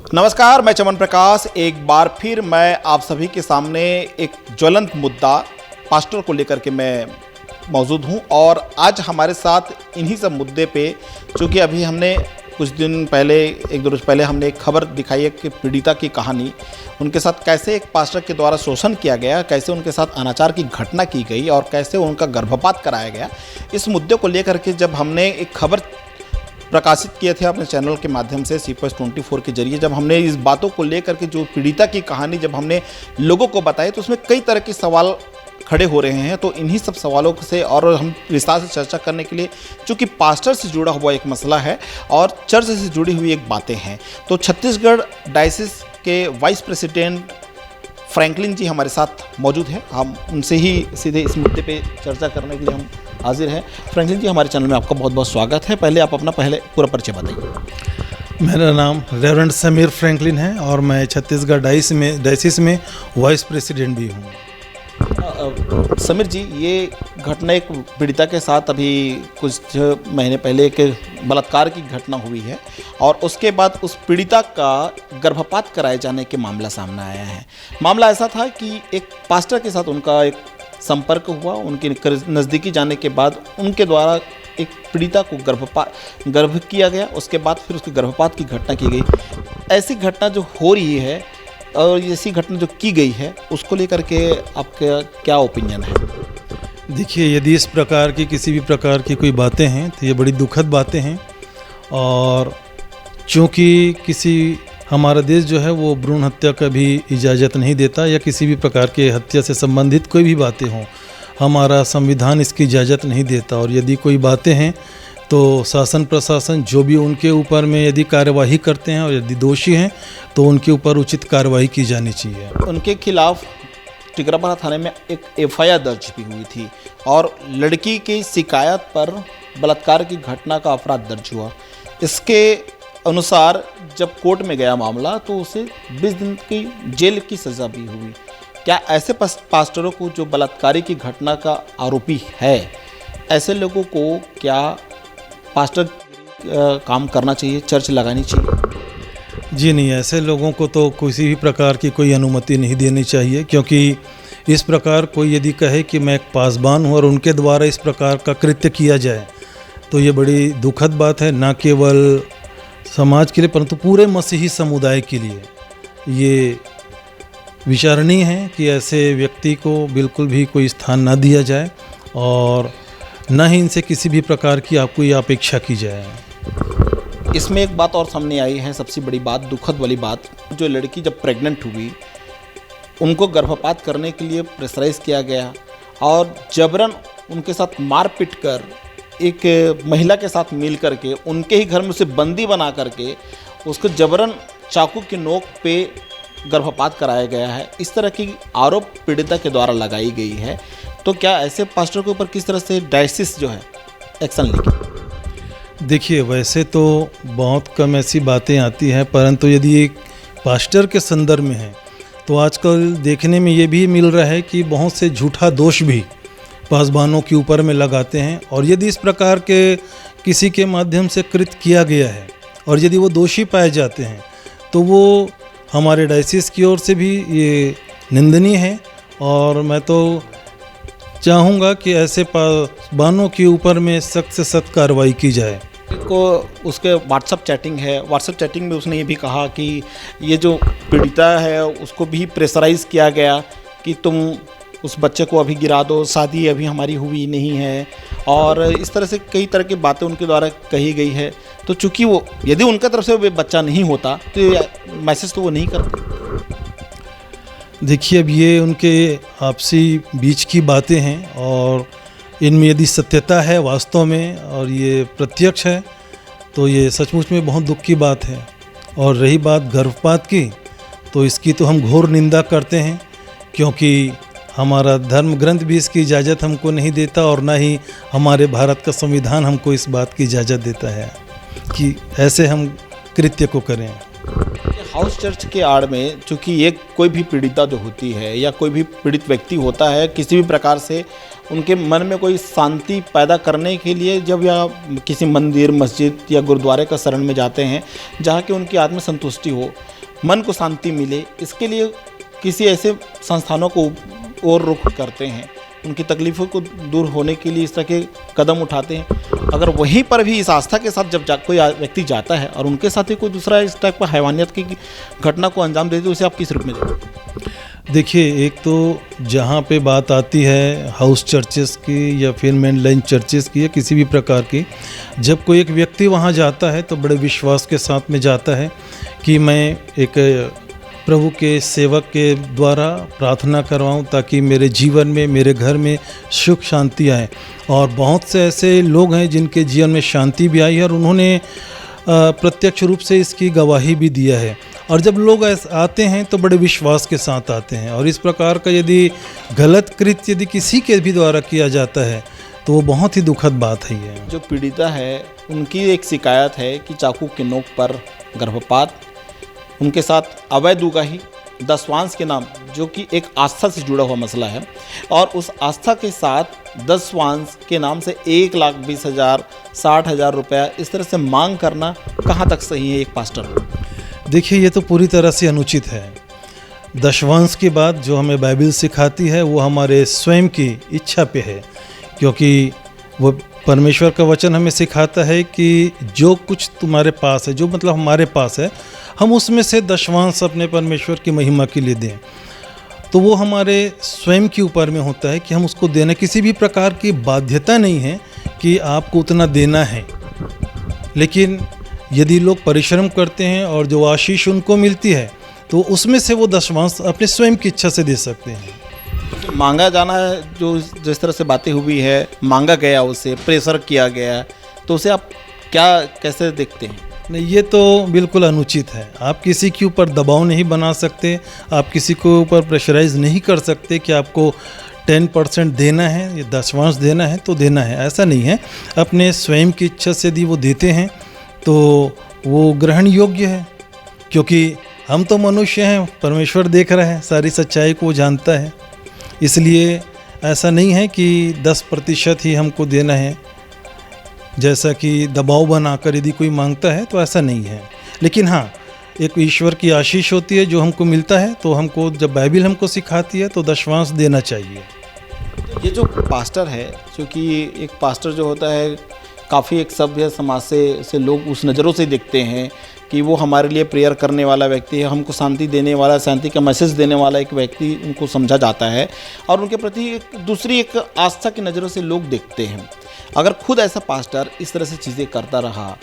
नमस्कार, मैं चमन प्रकाश। एक बार फिर मैं आप सभी के सामने एक ज्वलंत मुद्दा पास्टर को लेकर के मैं मौजूद हूं और आज हमारे साथ इन्हीं सब मुद्दे पे, चूँकि अभी हमने कुछ दिन पहले, एक दो रोज पहले हमने एक खबर दिखाई है कि पीड़िता की कहानी, उनके साथ कैसे एक पास्टर के द्वारा शोषण किया गया, कैसे उनके साथ अनाचार की घटना की गई और कैसे उनका गर्भपात कराया गया। इस मुद्दे को लेकर के जब हमने एक खबर प्रकाशित किए थे अपने चैनल के माध्यम से CPS24 के जरिए, जब हमने इस बातों को लेकर के जो पीड़िता की कहानी जब हमने लोगों को बताई, तो उसमें कई तरह के सवाल खड़े हो रहे हैं। तो इन्हीं सब सवालों से और हम विस्तार से चर्चा करने के लिए, चूँकि पास्टर से जुड़ा हुआ एक मसला है और चर्च से जुड़ी हुई एक बातें हैं, तो छत्तीसगढ़ डायसिस के वाइस प्रेसिडेंट फ्रैंकलिन जी हमारे साथ मौजूद हैं। हम उनसे ही सीधे इस मुद्दे पे चर्चा करने के लिए हम हाजिर हैं। फ्रैंकलिन जी, हमारे चैनल में आपका बहुत बहुत स्वागत है। पहले आप अपना पूरा परिचय बताइए। मेरा नाम रेवरेंड समीर फ्रैंकलिन है और मैं छत्तीसगढ़ डायसिस में वाइस प्रेसिडेंट भी हूँ। समीर जी, ये घटना एक पीड़िता के साथ अभी कुछ महीने पहले एक बलात्कार की घटना हुई है और उसके बाद उस पीड़िता का गर्भपात कराए जाने के मामला सामने आया है। मामला ऐसा था कि एक पास्टर के साथ उनका एक संपर्क हुआ, उनके नज़दीकी जाने के बाद उनके द्वारा एक पीड़िता को गर्भ किया गया। उसके बाद फिर उसके गर्भपात की घटना की गई। ऐसी घटना जो हो रही है और ऐसी घटना जो की गई है, उसको लेकर के आपका क्या ओपिनियन है? देखिए, यदि इस प्रकार की किसी भी प्रकार की कोई बातें हैं तो ये बड़ी दुखद बातें हैं। और चूँकि हमारा देश जो है वो भ्रूण हत्या का भी इजाज़त नहीं देता या किसी भी प्रकार के हत्या से संबंधित कोई भी बातें हों, हमारा संविधान इसकी इजाज़त नहीं देता। और यदि कोई बातें हैं तो शासन प्रशासन जो भी उनके ऊपर में यदि कार्यवाही करते हैं और यदि दोषी हैं तो उनके ऊपर उचित कार्रवाई की जानी चाहिए। उनके खिलाफ टिकरापारा थाने में एक FIR दर्ज भी हुई थी और लड़की की शिकायत पर बलात्कार की घटना का अपराध दर्ज हुआ। इसके अनुसार जब कोर्ट में गया मामला तो उसे 20 दिन की जेल की सज़ा भी हुई। क्या ऐसे पास्टरों को जो बलात्कारी की घटना का आरोपी है, ऐसे लोगों को क्या पास्टर काम करना चाहिए, चर्च लगानी चाहिए? जी नहीं, ऐसे लोगों को तो किसी भी प्रकार की कोई अनुमति नहीं देनी चाहिए, क्योंकि इस प्रकार कोई यदि कहे कि मैं एक पासबान हूँ और उनके द्वारा इस प्रकार का कृत्य किया जाए तो ये बड़ी दुखद बात है, ना केवल समाज के लिए परंतु पूरे मसीही समुदाय के लिए ये विचारणीय है कि ऐसे व्यक्ति को बिल्कुल भी कोई स्थान ना दिया जाए और न ही इनसे किसी भी प्रकार की आपको ये अपेक्षा की जाए। इसमें एक बात और सामने आई है, सबसे बड़ी बात, दुखद वाली बात, जो लड़की जब प्रेग्नेंट हुई उनको गर्भपात करने के लिए प्रेशराइज किया गया और जबरन उनके साथ मारपीट कर एक महिला के साथ मिल करके उनके ही घर में उसे बंदी बना करके उसको जबरन चाकू की नोक पे गर्भपात कराया गया है। इस तरह की आरोप पीड़िता के द्वारा लगाई गई है। तो क्या ऐसे पास्टर के ऊपर किस तरह से डायसिस जो है एक्शन लेगी? देखिए, वैसे तो बहुत कम ऐसी बातें आती हैं, परंतु यदि एक पास्टर के संदर्भ में है तो आजकल देखने में ये भी मिल रहा है कि बहुत से झूठा दोष भी पासबानों के ऊपर में लगाते हैं। और यदि इस प्रकार के किसी के माध्यम से कृत्य किया गया है और यदि वो दोषी पाए जाते हैं तो वो हमारे डायसिस की ओर से भी ये निंदनीय है। और मैं तो चाहूँगा कि ऐसे पासबानों के ऊपर में सख्त से सख्त कार्रवाई की जाए। को उसके व्हाट्सअप चैटिंग में उसने ये भी कहा कि ये जो पीड़िता है उसको भी प्रेशराइज किया गया कि तुम उस बच्चे को अभी गिरा दो, शादी अभी हमारी हुई नहीं है, और इस तरह से कई तरह की बातें उनके द्वारा कही गई है। तो चूंकि वो यदि उनका तरफ से वो बच्चा नहीं होता तो मैसेज तो वो नहीं करते। देखिए, अब ये उनके आपसी बीच की बातें हैं और इनमें यदि सत्यता है वास्तव में और ये प्रत्यक्ष है तो ये सचमुच में बहुत दुख की बात है। और रही बात गर्भपात की, तो इसकी तो हम घोर निंदा करते हैं, क्योंकि हमारा धर्म ग्रंथ भी इसकी इजाज़त हमको नहीं देता और ना ही हमारे भारत का संविधान हमको इस बात की इजाज़त देता है कि ऐसे हम कृत्य को करें। हाउस चर्च के आड़ में चूँकि एक कोई भी पीड़िता जो होती है या कोई भी पीड़ित व्यक्ति होता है, किसी भी प्रकार से उनके मन में कोई शांति पैदा करने के लिए जब या किसी मंदिर, मस्जिद या गुरुद्वारे का शरण में जाते हैं, जहाँ की उनकी आत्म संतुष्टि हो, मन को शांति मिले, इसके लिए किसी ऐसे संस्थानों को और रुख करते हैं, उनकी तकलीफ़ों को दूर होने के लिए इस तरह के कदम उठाते हैं। अगर वहीं पर भी इस आस्था के साथ जब कोई व्यक्ति जाता है और उनके साथ ही कोई दूसरा इस टाइप का हैवानियत की घटना को अंजाम देते, तो उसे आप किस रूप में देखते? देखिए, एक तो जहाँ पे बात आती है हाउस चर्चेस की या फिर मेनलाइन चर्चेस की या किसी भी प्रकार की, जब कोई एक व्यक्ति वहाँ जाता है तो बड़े विश्वास के साथ में जाता है कि मैं एक प्रभु के सेवक के द्वारा प्रार्थना करवाऊं ताकि मेरे जीवन में, मेरे घर में सुख शांति आए। और बहुत से ऐसे लोग हैं जिनके जीवन में शांति भी आई है और उन्होंने प्रत्यक्ष रूप से इसकी गवाही भी दिया है। और जब लोग आते हैं तो बड़े विश्वास के साथ आते हैं, और इस प्रकार का यदि गलत कृत्य यदि किसी के भी द्वारा किया जाता है तो वो बहुत ही दुखद बात है। ये जो पीड़िता है उनकी एक शिकायत है कि चाकू के नोक पर गर्भपात, उनके साथ अवैध उगाही, दशवांश के नाम, जो कि एक आस्था से जुड़ा हुआ मसला है, और उस आस्था के साथ दशवांश के नाम से 1,20,000, 60,000 रुपया इस तरह से मांग करना कहाँ तक सही है एक पास्टर? देखिए, ये तो पूरी तरह से अनुचित है। दशवांश की बात जो हमें बाइबल सिखाती है वो हमारे स्वयं की इच्छा पे है, क्योंकि वो परमेश्वर का वचन हमें सिखाता है कि जो कुछ तुम्हारे पास है, जो मतलब हमारे पास है, हम उसमें से दशवांश अपने परमेश्वर की महिमा के लिए दें। तो वो हमारे स्वयं के ऊपर में होता है कि हम उसको देना, किसी भी प्रकार की बाध्यता नहीं है कि आपको उतना देना है। लेकिन यदि लोग परिश्रम करते हैं और जो आशीष उनको मिलती है तो उसमें से वो दशवांश अपने स्वयं की इच्छा से दे सकते हैं। मांगा जाना है, जो जिस तरह से बातें हुई है, मांगा गया, उसे प्रेशर किया गया, तो उसे आप कैसे देखते हैं? नहीं, ये तो बिल्कुल अनुचित है। आप किसी के ऊपर दबाव नहीं बना सकते, आप किसी को ऊपर प्रेशराइज नहीं कर सकते कि आपको 10% देना है या दशवांश देना है तो देना है, ऐसा नहीं है। अपने स्वयं की इच्छा से यदि वो देते हैं तो वो ग्रहण योग्य है, क्योंकि हम तो मनुष्य हैं, परमेश्वर देख रहा है, सारी सच्चाई को वो जानता है। इसलिए ऐसा नहीं है कि 10% ही हमको देना है, जैसा कि दबाव बनाकर यदि कोई मांगता है तो ऐसा नहीं है। लेकिन हाँ, एक ईश्वर की आशीष होती है जो हमको मिलता है, तो हमको जब बाइबल हमको सिखाती है तो दशवांश देना चाहिए। ये जो पास्टर है, क्योंकि एक पास्टर जो होता है काफ़ी एक सभ्य समाज से लोग उस नज़रों से देखते हैं कि वो हमारे लिए प्रेयर करने वाला व्यक्ति है, हमको शांति देने वाला, शांति का मैसेज देने वाला एक व्यक्ति उनको समझा जाता है, और उनके प्रति दूसरी एक आस्था की नज़रों से लोग देखते हैं। अगर खुद ऐसा पास्टर इस तरह से चीज़ें करता रहा,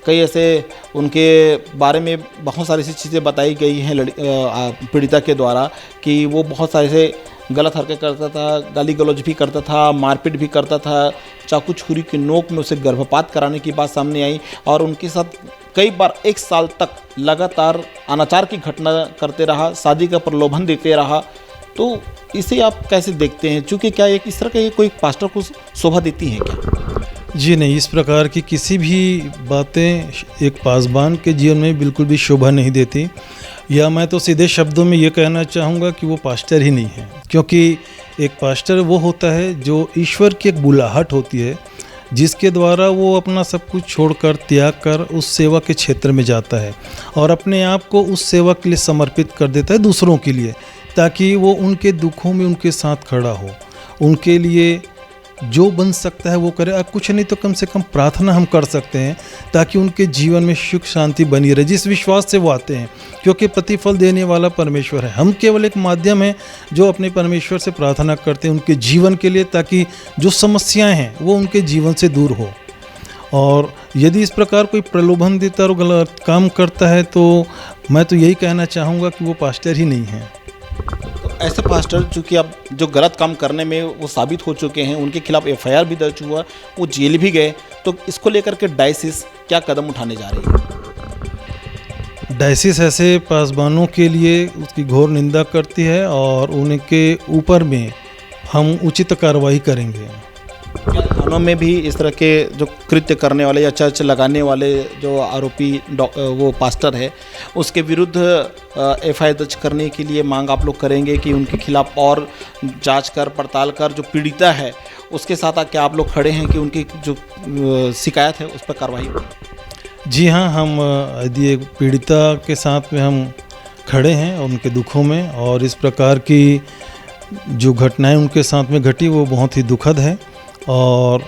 कई ऐसे उनके बारे में बहुत सारी ऐसी चीज़ें बताई गई हैं पीड़िता के द्वारा कि वो बहुत सारे से गलत हरकत करता था, गाली गलौज भी करता था, मारपीट भी करता था, चाकू छुरी के नोक में उसे गर्भपात कराने की बात सामने आई, और उनके साथ कई बार 1 साल तक लगातार अनाचार की घटना करते रहा, शादी का प्रलोभन देते रहा। तो इसे आप कैसे देखते हैं? चूँकि क्या एक इस तरह का कोई पास्टर को शोभा देती हैं क्या? जी नहीं, इस प्रकार की किसी भी बातें एक पासबान के जीवन में बिल्कुल भी शोभा नहीं देती, या मैं तो सीधे शब्दों में ये कहना चाहूँगा कि वो पास्टर ही नहीं है। क्योंकि एक पास्टर वो होता है जो ईश्वर की एक बुलाहट होती है, जिसके द्वारा वो अपना सब कुछ छोड़कर, त्याग कर उस सेवा के क्षेत्र में जाता है और अपने आप को उस सेवा के लिए समर्पित कर देता है दूसरों के लिए, ताकि वो उनके दुखों में उनके साथ खड़ा हो, उनके लिए जो बन सकता है वो करे। अब कुछ नहीं तो कम से कम प्रार्थना हम कर सकते हैं ताकि उनके जीवन में सुख शांति बनी रहे, जिस विश्वास से वो आते हैं, क्योंकि प्रतिफल देने वाला परमेश्वर है। हम केवल एक माध्यम है जो अपने परमेश्वर से प्रार्थना करते हैं उनके जीवन के लिए, ताकि जो समस्याएं हैं वो उनके जीवन से दूर हो। और यदि इस प्रकार कोई प्रलोभन देता और गलत काम करता है तो मैं तो यही कहना चाहूँगा कि वो पास्टर ही नहीं है। ऐसे पास्टर चूँकि अब जो गलत काम करने में वो साबित हो चुके हैं, उनके खिलाफ FIR भी दर्ज हुआ, वो जेल भी गए, तो इसको लेकर के डायसिस क्या कदम उठाने जा रही है? डायसिस ऐसे पासबानों के लिए उसकी घोर निंदा करती है और उनके ऊपर में हम उचित कार्रवाई करेंगे। क्या थानों में भी इस तरह के जो कृत्य करने वाले या चर्च लगाने वाले जो आरोपी वो पास्टर है उसके विरुद्ध एफआईआर दर्ज करने के लिए मांग आप लोग करेंगे कि उनके खिलाफ और जांच कर पड़ताल कर जो पीड़िता है उसके साथ क्या आप लोग खड़े हैं कि उनकी जो शिकायत है उस पर कार्रवाई हो? जी हाँ, हम यदि एक पीड़िता के साथ में हम खड़े हैं उनके दुखों में, और इस प्रकार की जो घटनाएं उनके साथ में घटी वो बहुत ही दुखद है, और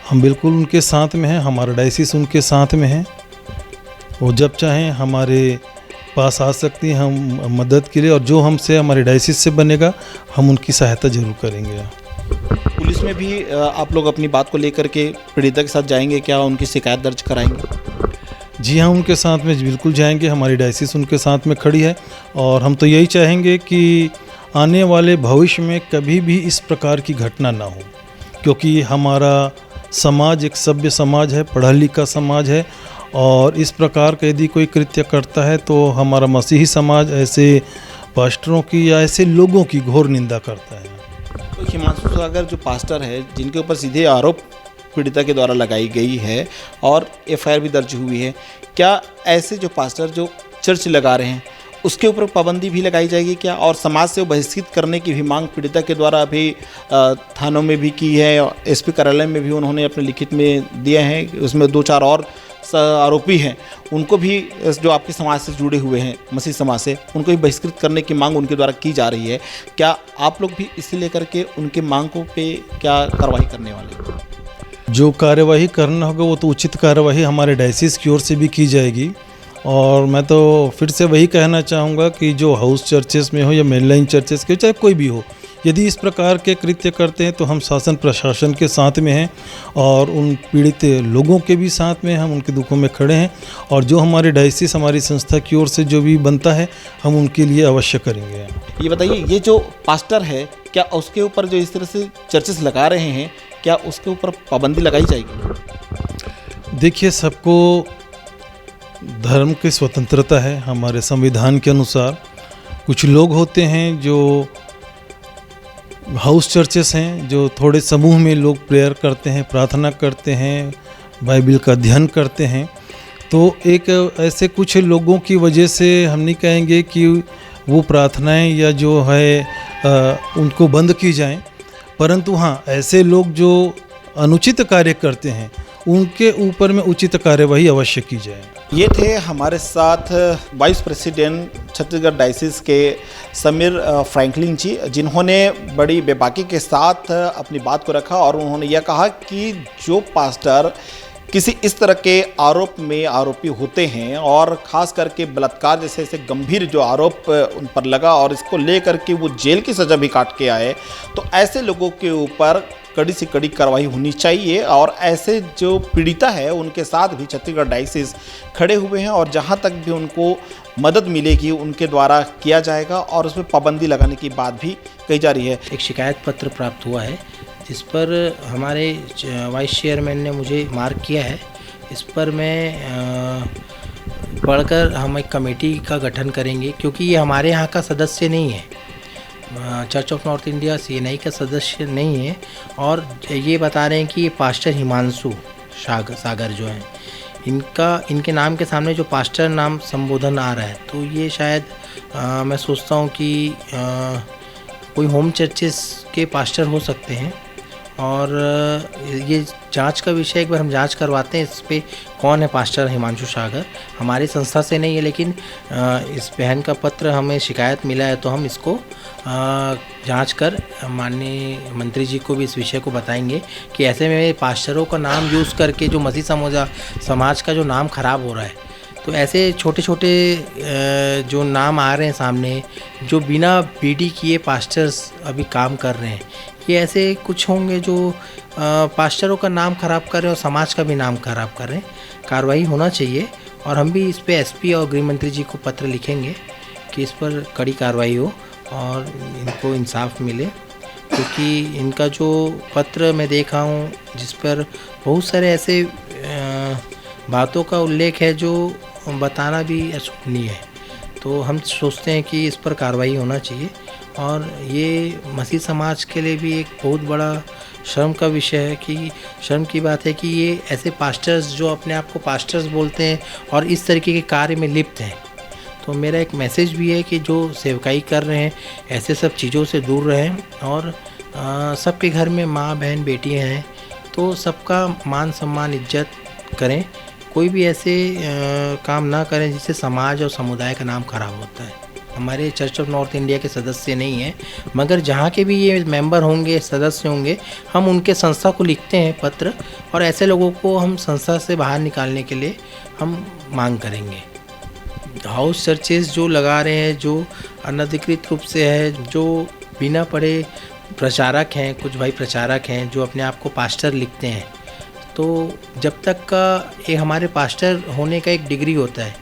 हम बिल्कुल उनके साथ में हैं। हमारा डायसिस उनके साथ में है, वो जब चाहें हमारे पास आ सकती हैं हम मदद के लिए, और जो हमसे हमारे डायसिस से बनेगा हम उनकी सहायता जरूर करेंगे। पुलिस में भी आप लोग अपनी बात को लेकर के पीड़िता के साथ जाएंगे, क्या उनकी शिकायत दर्ज कराएंगे? जी हाँ, उनके साथ में बिल्कुल जाएंगे। हमारी डायसिस उनके साथ में खड़ी है, और हम तो यही चाहेंगे कि आने वाले भविष्य में कभी भी इस प्रकार की घटना ना हो, क्योंकि हमारा समाज एक सभ्य समाज है, पढ़ा लिखा समाज है, और इस प्रकार का यदि कोई कृत्य करता है तो हमारा मसीही समाज ऐसे पास्टरों की या ऐसे लोगों की घोर निंदा करता है। तो हिमांशु सागर जो पास्टर है जिनके ऊपर सीधे आरोप पीड़िता के द्वारा लगाई गई है और एफआईआर भी दर्ज हुई है, क्या ऐसे जो पास्टर जो चर्च लगा रहे हैं उसके ऊपर पाबंदी भी लगाई जाएगी क्या? और समाज से बहिष्कृत करने की भी मांग पीड़िता के द्वारा अभी थानों में भी की है, एसपी कार्यालय में भी उन्होंने अपने लिखित में दिए हैं। उसमें 2-4 और आरोपी हैं, उनको भी जो आपके समाज से जुड़े हुए हैं मसीह समाज से, उनको भी बहिष्कृत करने की मांग उनके द्वारा की जा रही है। क्या आप लोग भी इसे लेकर के उनके मांगों पे क्या कार्रवाई करने वाले हैं? जो कार्यवाही करना होगा वो तो उचित कार्यवाही हमारे डायसिस की ओर से भी की जाएगी, और मैं तो फिर से वही कहना चाहूँगा कि जो हाउस चर्चेस में हो या मेनलाइन चर्चेस के, चाहे कोई भी हो, यदि इस प्रकार के कृत्य करते हैं तो हम शासन प्रशासन के साथ में हैं, और उन पीड़ित लोगों के भी साथ में हम उनके दुखों में खड़े हैं, और जो हमारे डायसिस हमारी संस्था की ओर से जो भी बनता है हम उनके लिए अवश्य करेंगे। ये बताइए, ये जो पास्टर है क्या उसके ऊपर जो इस तरह से चर्चेस लगा रहे हैं क्या उसके ऊपर पाबंदी लगाई जाएगी? देखिए, सबको धर्म की स्वतंत्रता है हमारे संविधान के अनुसार। कुछ लोग होते हैं जो हाउस चर्चेस हैं, जो थोड़े समूह में लोग प्रेयर करते हैं, प्रार्थना करते हैं, बाइबल का अध्ययन करते हैं, तो एक ऐसे कुछ लोगों की वजह से हम नहीं कहेंगे कि वो प्रार्थनाएं या जो है उनको बंद की जाएं, परंतु हाँ, ऐसे लोग जो अनुचित कार्य करते हैं उनके ऊपर में उचित कार्यवाही अवश्य की जाए। ये थे हमारे साथ वाइस प्रेसिडेंट छत्तीसगढ़ डायसिस के समीर फ्रैंकलिन जी, जिन्होंने बड़ी बेबाकी के साथ अपनी बात को रखा और उन्होंने यह कहा कि जो पास्टर किसी इस तरह के आरोप में आरोपी होते हैं और ख़ास करके बलात्कार जैसे ऐसे गंभीर जो आरोप उन पर लगा और इसको लेकर के वो जेल की सज़ा भी काट के आए, तो ऐसे लोगों के ऊपर कड़ी से कड़ी कार्रवाई होनी चाहिए। और ऐसे जो पीड़िता है उनके साथ भी छत्तीसगढ़ डायसिस खड़े हुए हैं, और जहां तक भी उनको मदद मिलेगी उनके द्वारा किया जाएगा, और उसमें पाबंदी लगाने की बात भी कही जा रही है। एक शिकायत पत्र प्राप्त हुआ है जिस पर हमारे वाइस चेयरमैन ने मुझे मार्क किया है। इस पर मैं पढ़कर हम एक कमेटी का गठन करेंगे, क्योंकि ये हमारे यहाँ का सदस्य नहीं है, church of north India CNI का सदस्य नहीं है, और ये बता रहे हैं कि ये पास्टर हिमांशु सागर जो हैं, इनके नाम के सामने जो पास्टर नाम संबोधन आ रहा है, तो ये शायद मैं सोचता हूँ कि कोई होम चर्चेस के पास्टर हो सकते हैं। और ये जांच का विषय एक बार हम जांच करवाते हैं इस पे कौन है पास्टर हिमांशु सागर। हमारी संस्था से नहीं है, लेकिन इस बहन का पत्र हमें शिकायत मिला है, तो हम इसको जांच कर माननीय मंत्री जी को भी इस विषय को बताएंगे कि ऐसे में पास्टरों का नाम यूज़ करके जो मसीह समाज का जो नाम ख़राब हो रहा है, तो ऐसे छोटे छोटे जो नाम आ रहे हैं सामने, जो बिना बीडी किए पास्टर्स अभी काम कर रहे हैं, ये ऐसे कुछ होंगे जो पास्टरों का नाम ख़राब कर रहे हैं और समाज का भी नाम ख़राब कर रहे हैं। कार्रवाई होना चाहिए, और हम भी इस पे SP और गृह मंत्री जी को पत्र लिखेंगे कि इस पर कड़ी कार्रवाई हो और इनको इंसाफ मिले, क्योंकि इनका जो पत्र मैं देखा हूँ जिस पर बहुत सारे ऐसे बातों का उल्लेख है जो बताना भी अशोभनीय है। तो हम सोचते हैं कि इस पर कार्रवाई होना चाहिए, और ये मसीह समाज के लिए भी एक बहुत बड़ा शर्म का विषय है कि शर्म की बात है कि ये ऐसे पास्टर्स जो अपने आप को पास्टर्स बोलते हैं और इस तरीके के कार्य में लिप्त हैं। तो मेरा एक मैसेज भी है कि जो सेवकाई कर रहे हैं ऐसे सब चीज़ों से दूर रहें और सबके घर में माँ बहन बेटियाँ हैं तो सबका मान सम्मान इज्जत करें। कोई भी ऐसे काम ना करें जिससे समाज और समुदाय का नाम खराब होता है। हमारे चर्च ऑफ नॉर्थ इंडिया के सदस्य नहीं हैं, मगर जहाँ के भी ये मेंबर होंगे, सदस्य होंगे, हम उनके संस्था को लिखते हैं पत्र और ऐसे लोगों को हम संस्था से बाहर निकालने के लिए हम मांग करेंगे। हाउस चर्चेस जो लगा रहे हैं, जो अनधिकृत रूप से है, जो बिना पढ़े प्रचारक हैं, कुछ भाई प्रचारक हैं जो अपने आप को पास्टर लिखते हैं, तो जब तक का ये हमारे पास्टर होने का एक डिग्री होता है,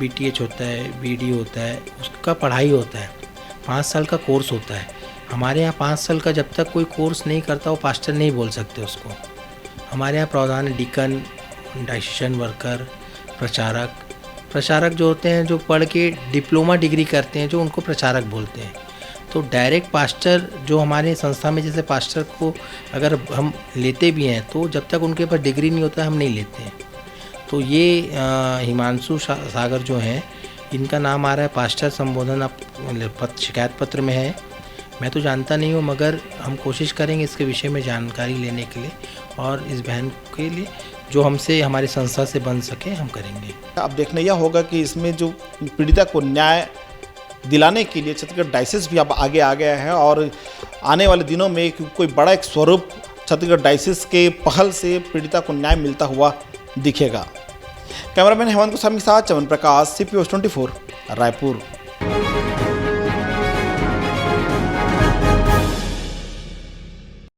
BTH होता है, BD होता है, उसका पढ़ाई होता है, 5 साल का कोर्स होता है। हमारे यहाँ 5 साल का जब तक कोई कोर्स नहीं करता वो पास्टर नहीं बोल सकते उसको। हमारे यहाँ प्रधान, डिकन, डाइसेशन वर्कर, प्रचारक जो होते हैं, जो पढ़ के डिप्लोमा डिग्री करते हैं, जो उनको प्रचारक बोलते हैं। तो डायरेक्ट पास्टर जो हमारे संस्था में, जैसे पास्टर को अगर हम लेते भी हैं तो जब तक उनके पास डिग्री नहीं होता हम नहीं लेते हैं। तो ये हिमांशु सागर जो हैं, इनका नाम आ रहा है पास्टर संबोधन शिकायत पत्र में है। मैं तो जानता नहीं हूँ, मगर हम कोशिश करेंगे इसके विषय में जानकारी लेने के लिए और इस बहन के लिए जो हमसे, हमारी संस्था से बन सके, हम करेंगे। अब देखना यह होगा कि इसमें जो पीड़िता को न्याय दिलाने के लिए छत्तीसगढ़ डायसिस भी अब आगे आ गया है और आने वाले दिनों में कोई बड़ा एक स्वरूप छत्तीसगढ़ डायसिस के पहल से पीड़िता को न्याय मिलता हुआ दिखेगा। कैमरामैन हेमंत गोस्वामी के साथ चमन प्रकाश, CPO 24, रायपुर।